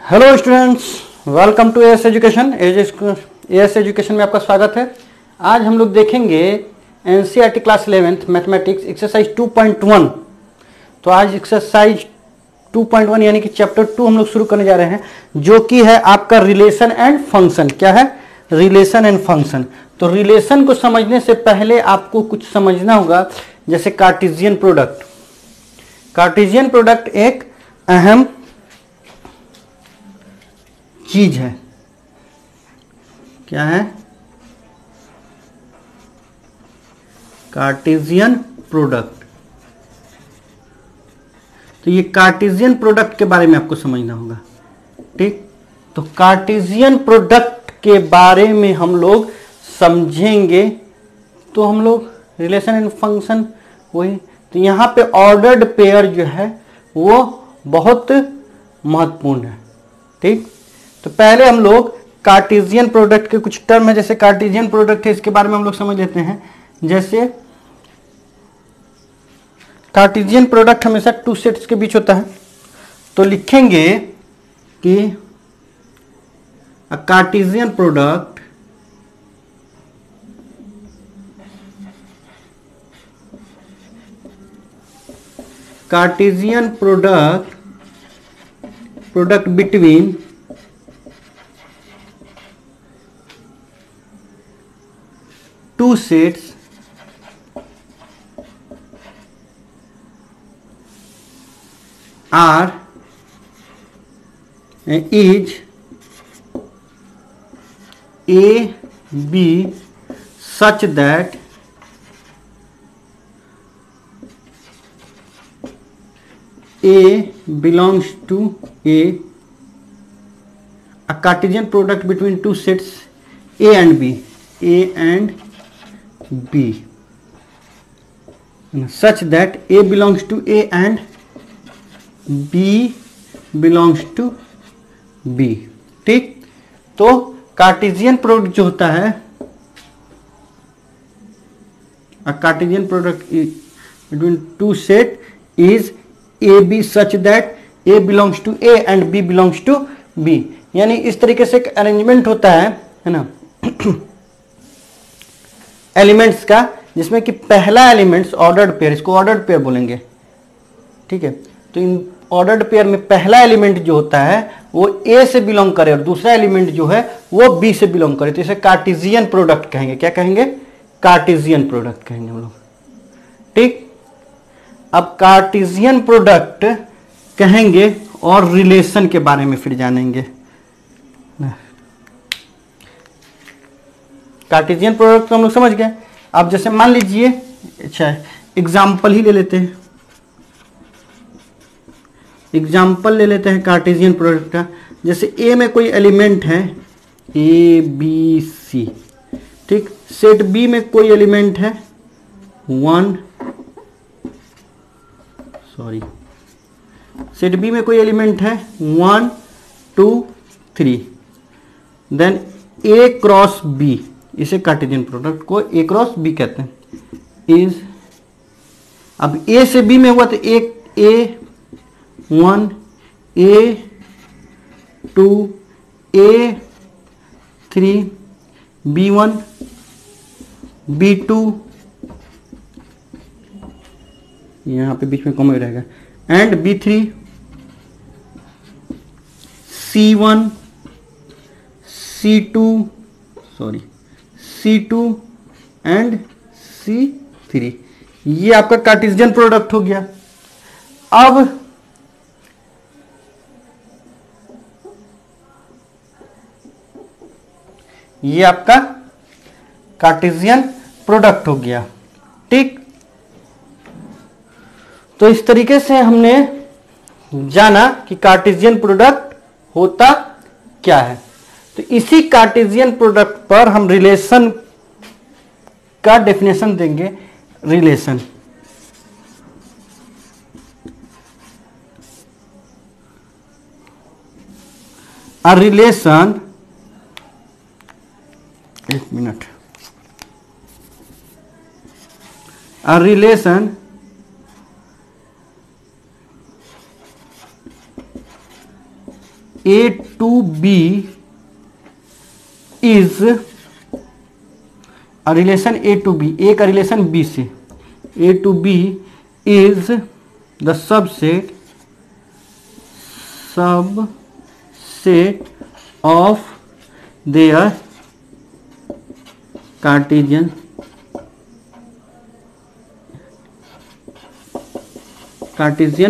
Hello students, welcome to AS education. AS education में आपका स्वागत है। आज हम लोग देखेंगे NCERT class 11th mathematics exercise 2.1। तो आज एक्सरसाइज 2.1 यानी कि चैप्टर 2 हम लोग शुरू करने जा रहे हैं, जो कि है आपका रिलेशन एंड फंक्शन। क्या है? Relation and function. तो रिलेशन को समझने से पहले आपको कुछ समझना होगा, जैसे कार्टेशियन प्रोडक्ट। कार्टेशियन प्रोडक्ट एक अहम चीज है। क्या है? Cartesian product. तो ये कार्टेशियन प्रोडक्ट के बारे में आपको समझना होगा, ठीक। तो कार्टेशियन प्रोडक्ट के बारे में हम लोग समझेंगे तो हम लोग रिलेशन एंड फंक्शन वही। तो यहां पे ऑर्डर्ड पेयर जो है वो बहुत महत्वपूर्ण है, ठीक। तो पहले हम लोग कार्टेशियन प्रोडक्ट के कुछ टर्म है, जैसे कार्टेशियन प्रोडक्ट है, इसके बारे में हम लोग समझ लेते हैं। जैसे कार्टेशियन प्रोडक्ट हमेशा टू सेट्स के बीच होता है, तो लिखेंगे कि Cartesian product between two sets are is A B such that A belongs to A Cartesian product between two sets A and B such that A belongs to A and B belongs to B, ठीक। तो Cartesian product जो होता है, Cartesian product between two set is A B such that A belongs to A and B belongs to B. यानी इस तरीके से एक अरेंजमेंट होता है ना एलिमेंट्स का, जिसमें कि पहला एलिमेंट्स ऑर्डर्ड पेयर, इसको ऑर्डर्ड पेयर बोलेंगे, ठीक है। तो इन ऑर्डर्ड पेयर में पहला एलिमेंट जो होता है वो ए से बिलोंग करे और दूसरा एलिमेंट जो है वो बी से बिलोंग करे, तो इसे कार्टेशियन प्रोडक्ट कहेंगे। क्या कहेंगे? कार्टेशियन प्रोडक्ट कहेंगे हम लोग, ठीक। अब कार्टेशियन प्रोडक्ट कहेंगे और रिलेशन के बारे में फिर जानेंगे। कार्टेशियन प्रोडक्ट तो हम लोग समझ गए। अब जैसे मान लीजिए, अच्छा एग्जाम्पल ही ले लेते हैं, एग्जाम्पल ले लेते हैं कार्टेशियन प्रोडक्ट का। जैसे ए में कोई एलिमेंट है ए बी सी, ठीक। सेट बी में कोई एलिमेंट है सेट बी में कोई एलिमेंट है 1 2 3, देन ए क्रॉस बी, इसे कार्टेशियन प्रोडक्ट को ए क्रॉस बी कहते हैं। इज अब ए से बी में हुआ तो ए 1 ए 2 ए 3 B1 B2, यहां पे बीच में कॉमा रहेगा, and B3 C1 C2 and C3। ये आपका कार्टेशियन प्रोडक्ट हो गया। अब ये आपका कार्टेशियन प्रोडक्ट हो गया, ठीक। तो इस तरीके से हमने जाना कि कार्टेशियन प्रोडक्ट होता क्या है। तो इसी कार्टेशियन प्रोडक्ट पर हम रिलेशन का डेफिनेशन देंगे। रिलेशन, अ रिलेशन, एक मिनट, a relation A to B is a relation A to B, A का रिलेशन B से, A to B is the subset of their Cartesian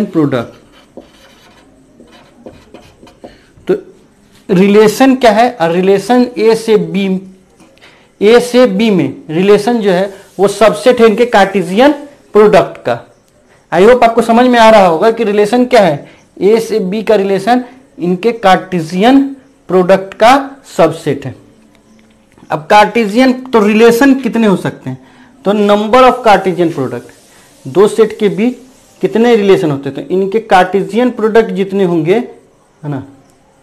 product. तो relation क्या है? रिलेशन ए से बी में रिलेशन जो है वो सबसेट है इनके कार्टेशियन प्रोडक्ट का। आई होप आपको समझ में आ रहा होगा कि रिलेशन क्या है, ए से बी का रिलेशन इनके कार्टेशियन प्रोडक्ट का सबसेट है। अब कार्टेशियन तो रिलेशन कितने हो सकते हैं? तो नंबर ऑफ कार्टेशियन प्रोडक्ट, दो सेट के बीच कितने रिलेशन होते हैं, तो इनके कार्टेशियन प्रोडक्ट जितने होंगे, है ना,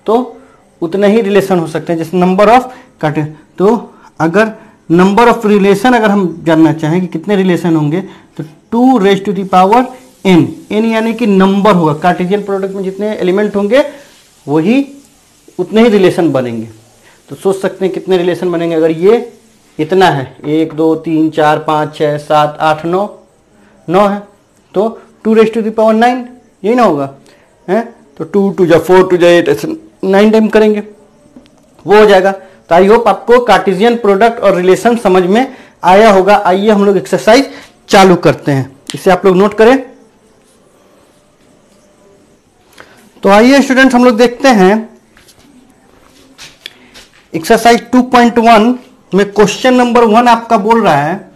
तो उतने ही रिलेशन हो सकते हैं, जैसे नंबर ऑफ कार्टेशियन। तो अगर नंबर ऑफ रिलेशन अगर हम जानना चाहें कि कितने रिलेशन होंगे, तो 2 raised to the power n, n यानी कि नंबर होगा, कार्टेशियन प्रोडक्ट में जितने एलिमेंट होंगे वही उतने ही रिलेशन बनेंगे। तो सोच सकते हैं कितने रिलेशन बनेंगे। अगर ये इतना है, 1 2 3 4 5 6 7 8 9 है, तो 2 raised to the power 9, यही ना होगा है। तो 2 2 जा 4 2 जा 8, ऐसे 9 टाइम करेंगे, वो हो जाएगा। तो आई होप आपको कार्टेशियन प्रोडक्ट और रिलेशन समझ में आया होगा। आइए हम लोग एक्सरसाइज चालू करते हैं, इसे आप लोग नोट करें। तो आइए स्टूडेंट्स हम लोग देखते हैं एक्सरसाइज 2.1 में क्वेश्चन नंबर 1 आपका बोल रहा है,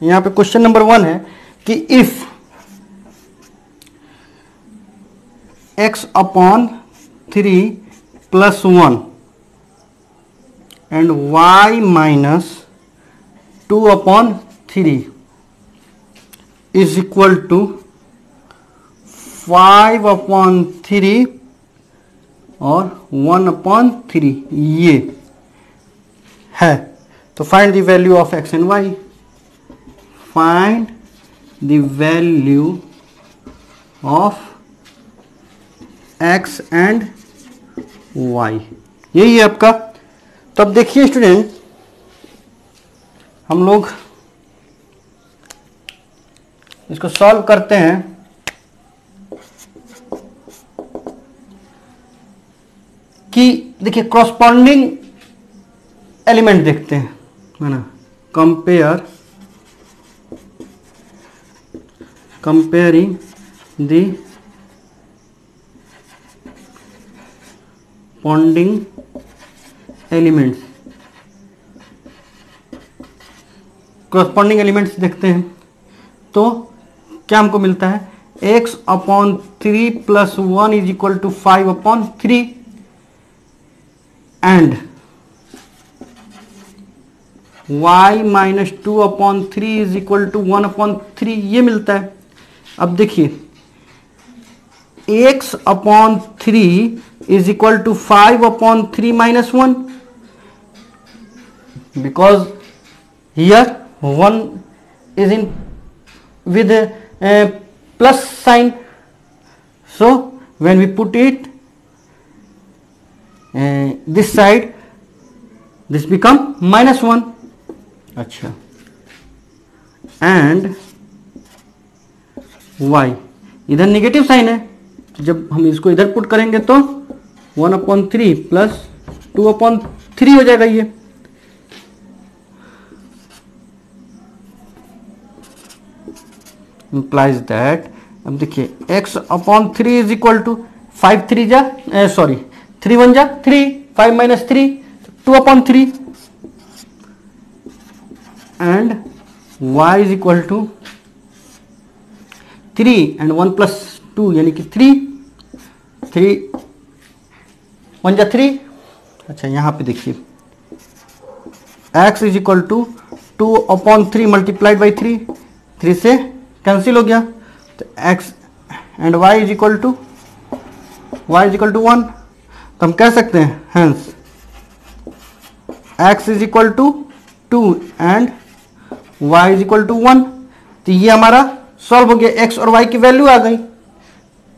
यहां पे क्वेश्चन नंबर 1 है कि if x/3 + 1 and y - 2/3 is equal to 5/3 और 1/3 ये है, तो find the value of x and y। Find the value of x and y, यही है आपका। तो अब देखिए स्टूडेंट, हम लोग इसको सॉल्व करते हैं। कि देखिए कॉरस्पॉन्डिंग एलिमेंट देखते हैं, है ना, comparing the पॉन्डिंग elements, corresponding elements देखते हैं। तो क्या हमको मिलता है, x/3 + 1 = 5/3 एंड y - 2/3 = 1/3, ये मिलता है। अब देखिए x/3 = 5/3 - 1, because here 1 is in with a plus sign, so when we put it this side, this become -1। अच्छा, एंड y इधर नेगेटिव साइन है, तो जब हम इसको इधर पुट करेंगे तो 1/3 + 2/3 हो जाएगा। ये implies that, अब देखिए x/3 = 5 3 जा 3 1 जा 3, 5 - 3 2/3 एंड y = 3 एंड 1 + 2 यानी कि 3 1 जा 3। अच्छा, यहां पे देखिए x = 2/3 × 3, 3 से कैंसिल हो गया, तो x एंड y = 1। तो हम कह सकते हैं हेंस x = 2 एंड y = 1। तो ये हमारा सॉल्व हो गया, x और y की वैल्यू आ गई।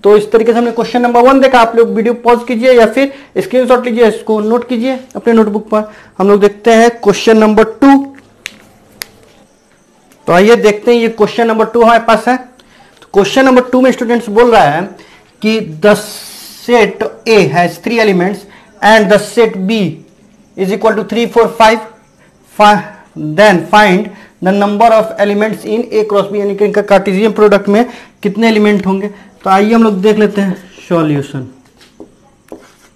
तो इस तरीके से हमने क्वेश्चन नंबर 1 देखा। आप लोग वीडियो पॉज कीजिए या फिर स्क्रीनशॉट लीजिए, इसको नोट कीजिए अपने नोटबुक पर। हम लोग देखते हैं क्वेश्चन नंबर 2। तो आइए देखते हैं, ये क्वेश्चन नंबर 2 हमारे पास है। तो क्वेश्चन नंबर 2 में स्टूडेंट्स बोल रहा है कि the set A has 3 elements and the set B is equal to 3 4 5, then find the number of elements in A cross B, यानी कि इनका कार्टेशियन प्रोडक्ट में कितने एलिमेंट होंगे। तो आइए हम लोग देख लेते हैं solution.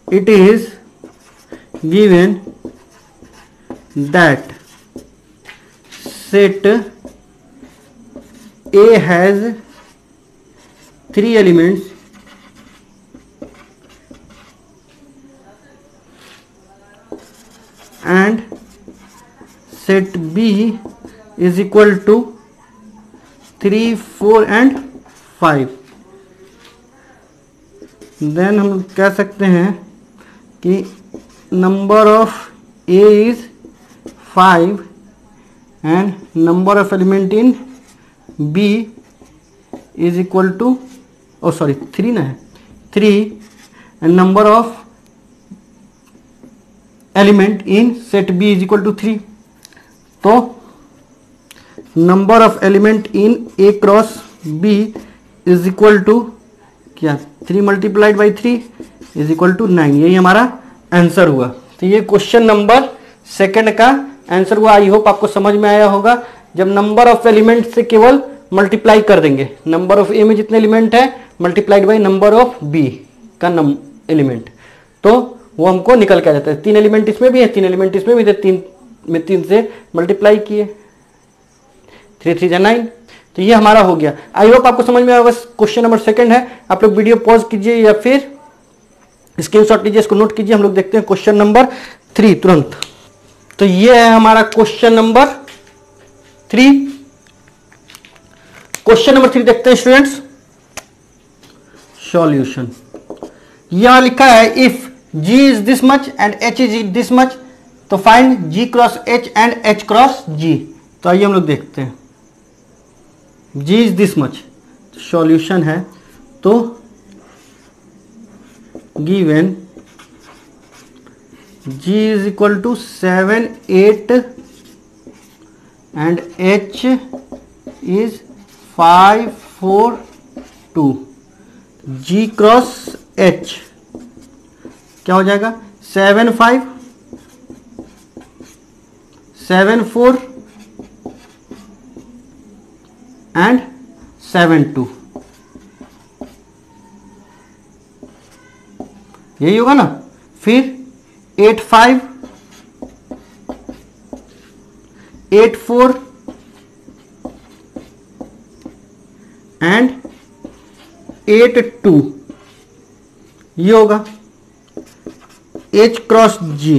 It is given that set A has 3 elements and set B is equal to 3 4 and 5। Then हम कह सकते हैं कि number of A is 5 and number of element in B is equal to 3 ना है 3 and number of element in set B is equal to 3। तो number of element in A cross B is equal to क्या 3 multiplied by 3 is equal to 9। यही हमारा answer हुआ। तो ये question number 2 का आंसर हुआ। आई होप आपको समझ में आया होगा। जब नंबर ऑफ एलिमेंट से केवल मल्टीप्लाई कर देंगे, नंबर ऑफ ए में जितने एलिमेंट है multiplied by number of B का एलिमेंट, तो वो हमको निकल के आ जाता है। 3 एलिमेंट इसमें भी है, 3 एलिमेंट इसमें भी थे, 3 में 3 से मल्टीप्लाई किए, 3 3 9। तो ये हमारा हो गया। आई होप आपको समझ में आया। बस क्वेश्चन नंबर 2 है। आप लोग वीडियो पॉज कीजिए या फिर स्क्रीनशॉट लीजिए, इसको नोट कीजिए। हम लोग देखते हैं क्वेश्चन नंबर 3 तुरंत। तो ये है हमारा क्वेश्चन नंबर 3। क्वेश्चन नंबर 3 देखते हैं स्टूडेंट्स। सॉल्यूशन यहां लिखा है if G is this much and H is this much, तो find G cross H and H cross G। तो आइए हम लोग देखते हैं। G is this much, solution है तो given G is equal to 7 8 and H is 5 4 2। G cross H क्या हो जाएगा 7 5 7 4 एंड 7 2। यही होगा ना। फिर 8 5 8 4 एंड 8 2, ये होगा H cross G,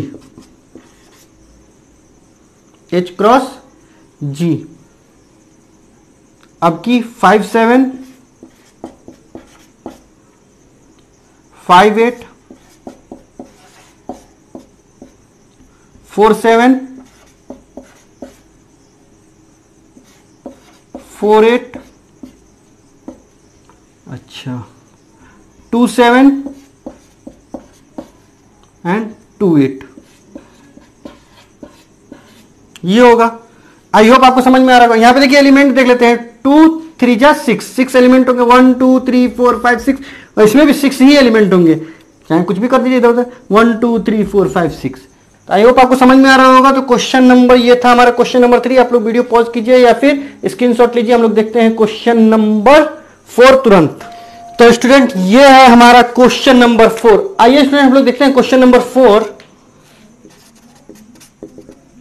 H cross G। अब की 5 7 5 8 4 7 4 8, अच्छा 2 7 एंड 2 8, ये होगा। आई होप आपको समझ में आ रहा होगा। यहां पे देखिए एलिमेंट देख लेते हैं। 2 3 जा 6 एलिमेंट होंगे, 1 2 3 4 5 6, और इसमें भी 6 ही एलिमेंट होंगे, चाहे कुछ भी कर दीजिए इधर उधर। 1 2 3 4 5 6। तो आई होप आपको समझ में आ रहा होगा। तो क्वेश्चन नंबर ये था हमारा क्वेश्चन नंबर 3। आप लोग वीडियो पॉज कीजिए या फिर स्क्रीनशॉट लीजिए। हम लोग देखते हैं क्वेश्चन नंबर 4 तुरंत। तो स्टूडेंट ये है हमारा क्वेश्चन नंबर 4। आइए स्टूडेंट हम लोग देखते हैं क्वेश्चन नंबर 4।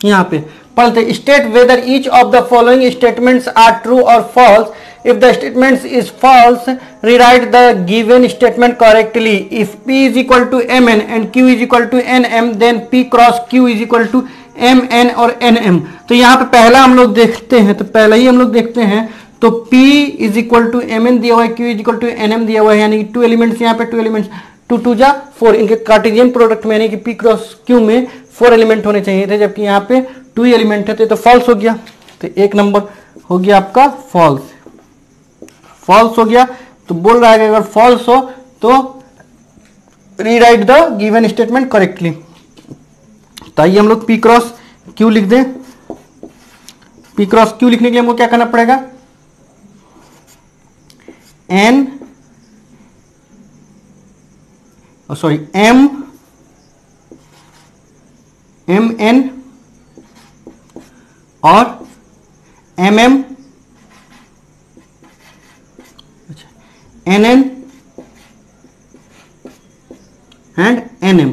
यहां पे पढ़ते state whether each of the following statements are true और false. If the statement is false rewrite the given statement correctly. If P is equal to Mn and Q is equal to Nm, then P cross Q is equal to Mn और Nm। तो यहाँ पे पहला हम लोग देखते हैं, तो पहला ही हम लोग देखते हैं। तो P is equal to Mn दिया हुआ है, Q is equal to Nm दिया हुआ है, यानी कि 2 एलिमेंट्स यहाँ पे 2 एलिमेंट्स 2 2 जा 4। इनके कार्टेशियन प्रोडक्ट में यानी कि P क्रॉस Q में 4 एलिमेंट होने चाहिए थे, जबकि यहाँ पे 2 एलिमेंट है, तो फॉल्स हो गया। तो 1 नंबर हो गया आपका फॉल्स, फॉल्स हो गया। तो बोल रहा है कि अगर फॉल्स हो तो rewrite the given statement correctly. तो आइए हम लोग P क्रॉस Q लिख दें। P क्रॉस Q लिखने के लिए हमको क्या करना पड़ेगा, M N और MM NN एंड NM,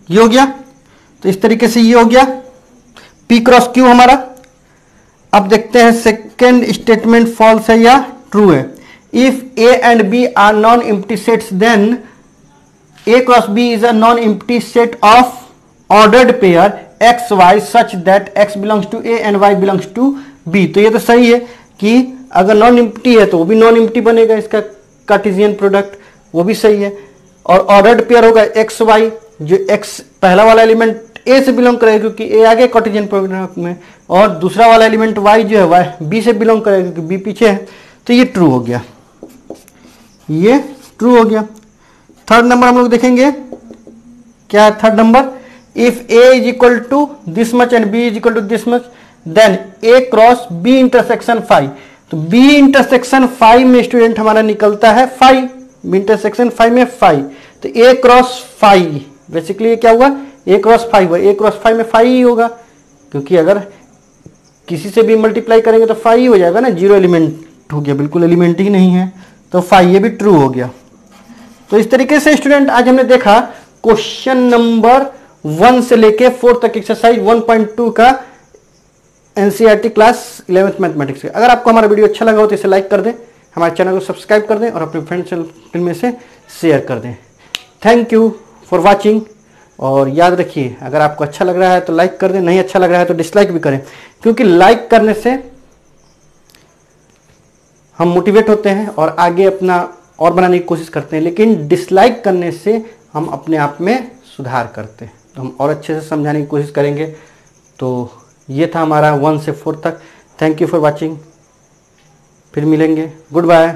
ये हो गया। तो इस तरीके से ये हो गया P क्रॉस Q हमारा। अब देखते हैं सेकेंड स्टेटमेंट फॉल्स है या ट्रू है। If A and B are non empty sets then A cross B is a non empty set of ordered pair x y such that x belongs to A and y belongs to B। तो ये तो सही है कि अगर non empty है तो वो भी नॉन एम्प्टी बनेगा, इसका कार्टेशियन प्रोडक्ट, वो भी सही है। और ऑर्डर्ड पेयर होगा एक्स वाई, जो एक्स पहला वाला एलिमेंट ए से बिलोंग करेगा क्योंकि ए आगे कार्टेशियन प्रोडक्ट में, और दूसरा वाला एलिमेंट वाई जो है वाई बी से बिलोंग करेगा क्योंकि बी पीछे है। तो ये ट्रू हो गया, ये ट्रू हो गया। थर्ड नंबर हम लोग देखेंगे, क्या है third number, if A is equal to this much and B is equal to this much then A cross B intersection five. तो बी इंटरसेक्शन फाइव में स्टूडेंट हमारा निकलता है फाइव, बी इंटरसेक्शन फाइव में फाइव। तो A cross five basically ये क्या हुआ, ए क्रॉस फाइव हुआ। ए क्रॉस फाइव में फाइव ही होगा क्योंकि अगर किसी से भी मल्टीप्लाई करेंगे तो फाइव ही हो जाएगा ना, जीरो एलिमेंट हो गया, बिल्कुल एलिमेंट ही नहीं है, तो फाइव, ये भी ट्रू हो गया। तो इस तरीके से स्टूडेंट आज हमने देखा क्वेश्चन नंबर 1 से लेके 4 तक एक्सरसाइज 1.2 का एनसीईआरटी क्लास 11th मैथमेटिक्स का। अगर आपको हमारा वीडियो अच्छा लगा हो तो इसे लाइक कर दें, हमारे चैनल को सब्सक्राइब कर दें और अपने फ्रेंड सर्कल में से शेयर कर दें। Thank you for watching. और याद रखिए अगर आपको अच्छा लग रहा है तो लाइक कर दें, नहीं अच्छा लग रहा है तो डिसलाइक भी करें, क्योंकि लाइक करने से हम मोटिवेट होते हैं और आगे अपना और बनाने की कोशिश करते हैं, लेकिन डिसलाइक करने से हम अपने आप में सुधार करते हैं। तो हम और अच्छे से समझाने की कोशिश करेंगे। तो ये था हमारा 1 से 4 तक। थैंक यू फॉर वॉचिंग, फिर मिलेंगे, गुड बाय।